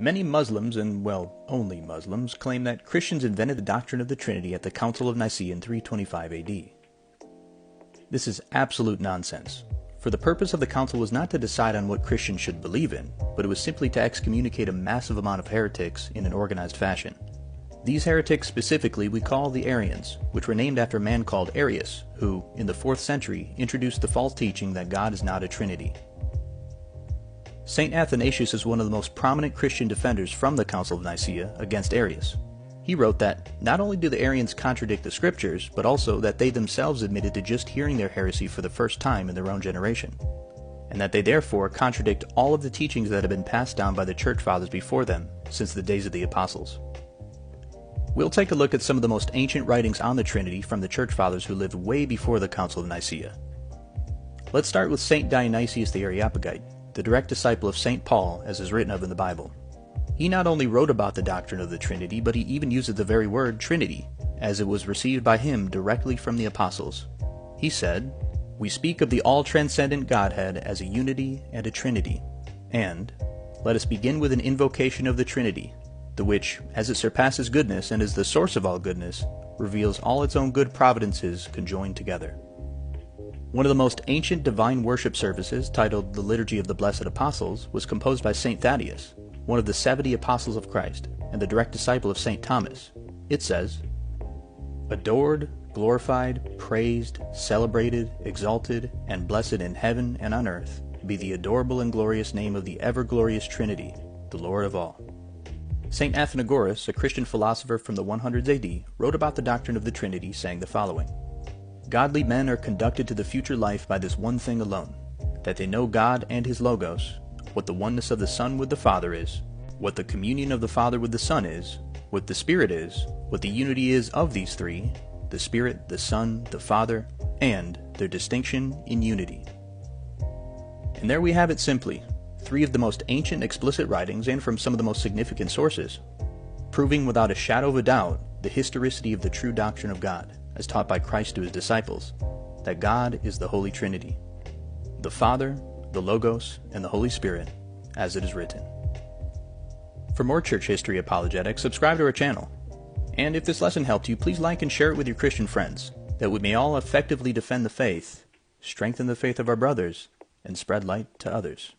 Many Muslims, and well, only Muslims, claim that Christians invented the doctrine of the Trinity at the Council of Nicaea in 325 AD. This is absolute nonsense, for the purpose of the council was not to decide on what Christians should believe in, but it was simply to excommunicate a massive amount of heretics in an organized fashion. These heretics specifically we call the Arians, which were named after a man called Arius, who, in the 4th century, introduced the false teaching that God is not a Trinity. Saint Athanasius is one of the most prominent Christian defenders from the Council of Nicaea against Arius. He wrote that not only do the Arians contradict the scriptures, but also that they themselves admitted to just hearing their heresy for the first time in their own generation, and that they therefore contradict all of the teachings that have been passed down by the church fathers before them since the days of the apostles. We'll take a look at some of the most ancient writings on the Trinity from the church fathers who lived way before the Council of Nicaea. Let's start with Saint Dionysius the Areopagite, the direct disciple of Saint Paul, as is written of in the Bible. He not only wrote about the doctrine of the Trinity, but he even uses the very word Trinity, as it was received by him directly from the apostles. He said, "We speak of the all-transcendent Godhead as a unity and a Trinity, and let us begin with an invocation of the Trinity, the which, as it surpasses goodness and is the source of all goodness, reveals all its own good providences conjoined together." One of the most ancient divine worship services, titled the Liturgy of the Blessed Apostles, was composed by Saint Thaddeus, one of the 70 apostles of Christ, and the direct disciple of Saint Thomas. It says, "Adored, glorified, praised, celebrated, exalted, and blessed in heaven and on earth be the adorable and glorious name of the ever-glorious Trinity, the Lord of all." Saint Athenagoras, a Christian philosopher from the 100s AD, wrote about the doctrine of the Trinity, saying the following: "Godly men are conducted to the future life by this one thing alone, that they know God and His Logos, what the oneness of the Son with the Father is, what the communion of the Father with the Son is, what the Spirit is, what the unity is of these three, the Spirit, the Son, the Father, and their distinction in unity." And there we have it simply, 3 of the most ancient explicit writings and from some of the most significant sources, proving without a shadow of a doubt the historicity of the true doctrine of God, as taught by Christ to his disciples, that God is the Holy Trinity, the Father, the Logos, and the Holy Spirit, as it is written. For more church history apologetics, subscribe to our channel. And if this lesson helped you, please like and share it with your Christian friends, that we may all effectively defend the faith, strengthen the faith of our brothers, and spread light to others.